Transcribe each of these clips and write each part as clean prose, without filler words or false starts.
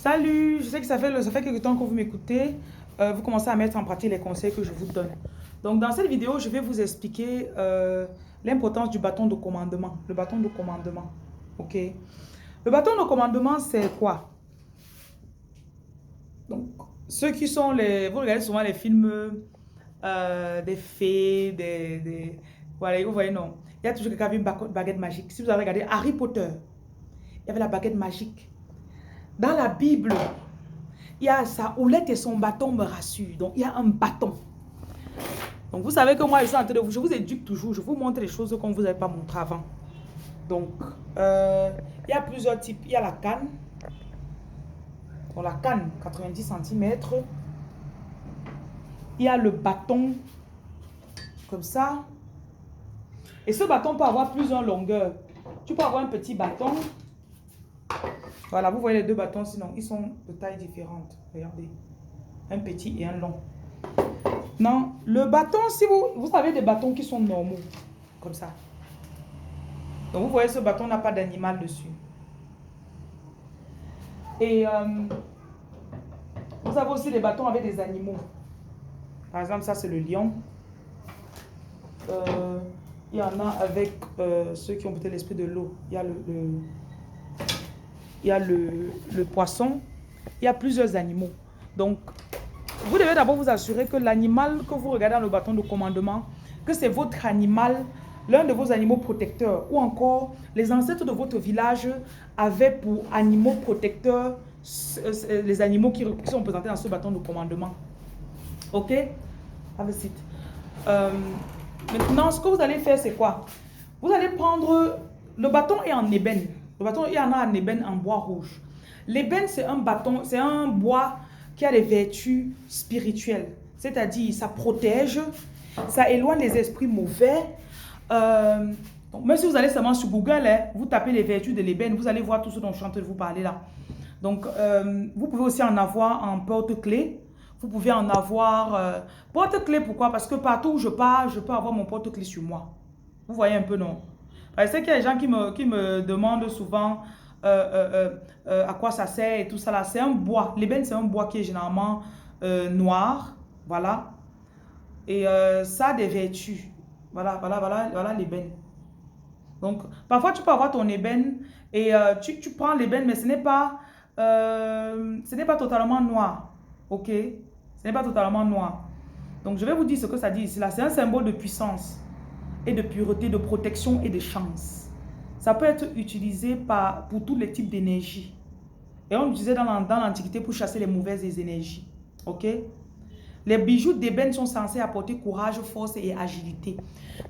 Salut, je sais que ça fait quelque temps que vous m'écoutez. Vous commencez à mettre en pratique les conseils que je vous donne. Donc, dans cette vidéo, je vais vous expliquer l'importance du bâton de commandement. Le bâton de commandement. OK? Le bâton de commandement, c'est quoi? Donc, ceux qui sont les... Vous regardez souvent les films des fées, voilà, vous voyez, non. Il y a toujours quelqu'un avec une baguette magique. Si vous avez regardé Harry Potter, il y avait la baguette magique. Dans la Bible, il y a sa houlette et son bâton me rassurent. Donc, il y a un bâton. Donc, vous savez que moi, je suis en train de vous... Je vous éduque toujours. Je vous montre les choses qu'on ne vous avait pas montré avant. Donc, il y a plusieurs types. Il y a la canne. Donc, la canne, 90 centimètres. Il y a le bâton, comme ça. Et ce bâton peut avoir plusieurs longueurs. Tu peux avoir un petit bâton. Voilà, vous voyez les deux bâtons, sinon, ils sont de taille différente. Regardez. Un petit et un long. Non, le bâton, si vous avez des bâtons qui sont normaux, comme ça. Donc, vous voyez, ce bâton n'a pas d'animal dessus. Et vous avez aussi des bâtons avec des animaux. Par exemple, ça, c'est le lion. Il y en a avec ceux qui ont peut-être l'esprit de l'eau. Il y a le poisson. Il y a plusieurs animaux. Donc, vous devez d'abord vous assurer que l'animal que vous regardez dans le bâton de commandement, que c'est votre animal, l'un de vos animaux protecteurs, ou encore les ancêtres de votre village avaient pour animaux protecteurs les animaux qui sont présentés dans ce bâton de commandement. Ok? Have a seat. Maintenant, ce que vous allez faire, c'est quoi? Vous allez prendre... Le bâton est en ébène. Le bâton, il y en a en ébène en bois rouge. L'ébène, c'est un bâton, c'est un bois qui a des vertus spirituelles. C'est-à-dire, ça protège, ça éloigne les esprits mauvais. Donc, même si vous allez seulement sur Google, vous tapez les vertus de l'ébène, vous allez voir tout ce dont je suis en train de vous parler là. Donc, vous pouvez aussi en avoir en porte-clés. Vous pouvez en avoir... porte-clés, pourquoi? Parce que partout où je pars, je peux avoir mon porte-clés sur moi. Vous voyez un peu, non? Je sais qu'il y a des gens qui me demandent souvent à quoi ça sert et tout ça là. C'est un bois. L'ébène, c'est un bois qui est généralement noir. Voilà. Et ça a des vertus. Voilà l'ébène. Donc, parfois, tu peux avoir ton ébène et tu prends l'ébène, mais ce n'est pas totalement noir. OK? Ce n'est pas totalement noir. Donc, je vais vous dire ce que ça dit ici. Là, c'est un symbole de puissance et de pureté, de protection et de chance. Ça peut être utilisé pour tous les types d'énergie. Et on l'utilisait dans l'Antiquité pour chasser les mauvaises énergies. OK? Les bijoux d'ébène sont censés apporter courage, force et agilité.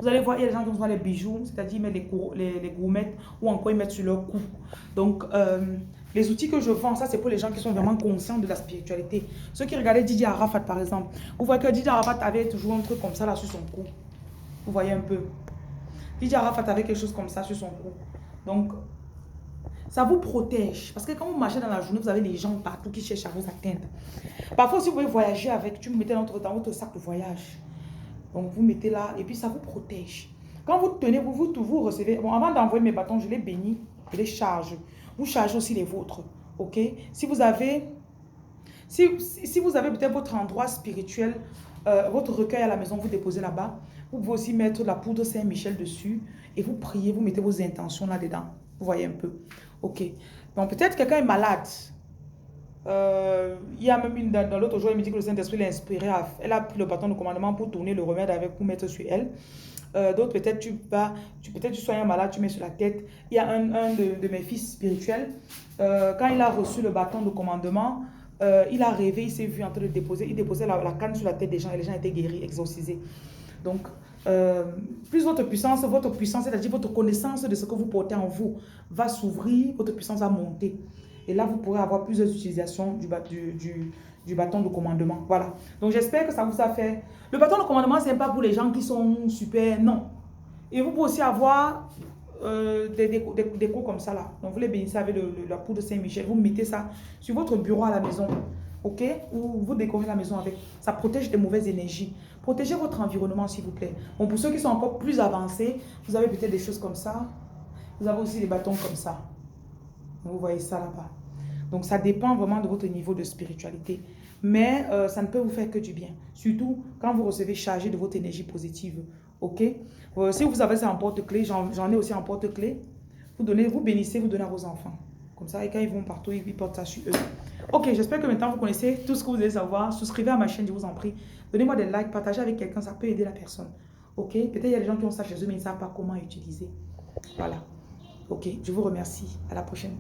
Vous allez voir, il y a des gens qui ont les bijoux, c'est-à-dire ils mettent les gourmettes ou encore ils mettent sur leur cou. Donc, les outils que je vends, ça c'est pour les gens qui sont vraiment conscients de la spiritualité. Ceux qui regardaient Didier Arafat par exemple, vous voyez que Didier Arafat avait toujours un truc comme ça là sur son cou. Vous voyez un peu. Didier Arafat avait quelque chose comme ça sur son cou. Donc, ça vous protège. Parce que quand vous marchez dans la journée, vous avez des gens partout qui cherchent à vous atteindre. Parfois, si vous voulez voyager avec, tu mettez dans votre sac de voyage. Donc, vous mettez là et puis ça vous protège. Quand vous tenez, vous recevez. Bon, avant d'envoyer mes bâtons, je les bénis, je les charge. Vous chargez aussi les vôtres. OK? Si vous avez peut-être votre endroit spirituel, votre recueil à la maison, vous déposez là-bas. Vous pouvez aussi mettre la poudre Saint-Michel dessus et vous priez, vous mettez vos intentions là-dedans. Vous voyez un peu. OK. Donc peut-être quelqu'un est malade. Il y a même une dans l'autre jour, elle me dit que le Saint-Esprit l'a inspiré. Elle a pris le bâton de commandement pour tourner le remède avec, pour mettre sur elle. D'autres, peut-être tu soignes un malade, tu mets sur la tête. Il y a un de mes fils spirituels. Quand il a reçu le bâton de commandement, il a rêvé, il s'est vu en train de déposer. Il déposait la canne sur la tête des gens et les gens étaient guéris, exorcisés. Donc, plus votre puissance, c'est-à-dire votre connaissance de ce que vous portez en vous, va s'ouvrir, votre puissance va monter. Et là, vous pourrez avoir plusieurs utilisations du bâton de commandement. Voilà. Donc, j'espère que ça vous a fait. Le bâton de commandement, ce n'est pas pour les gens qui sont super. Non. Et vous pouvez aussi avoir des décos comme ça là. Donc, vous les bénissez avec la poudre Saint-Michel. Vous mettez ça sur votre bureau à la maison. OK? Ou vous décorez la maison avec. Ça protège des mauvaises énergies. Protégez votre environnement, s'il vous plaît. Bon, pour ceux qui sont encore plus avancés, vous avez peut-être des choses comme ça. Vous avez aussi des bâtons comme ça. Vous voyez ça là-bas. Donc, ça dépend vraiment de votre niveau de spiritualité. Mais ça ne peut vous faire que du bien. Surtout quand vous recevez chargé de votre énergie positive. OK? Si vous avez ça en porte-clés, j'en ai aussi en porte-clés. Vous bénissez, vous donnez à vos enfants. Comme ça, et quand ils vont partout, ils portent ça sur eux. Ok, j'espère que maintenant vous connaissez tout ce que vous devez savoir. Souscrivez à ma chaîne, je vous en prie. Donnez-moi des likes, partagez avec quelqu'un, ça peut aider la personne. Ok, peut-être il y a des gens qui ont ça chez eux, mais ils ne savent pas comment utiliser. Voilà. Ok, je vous remercie. À la prochaine.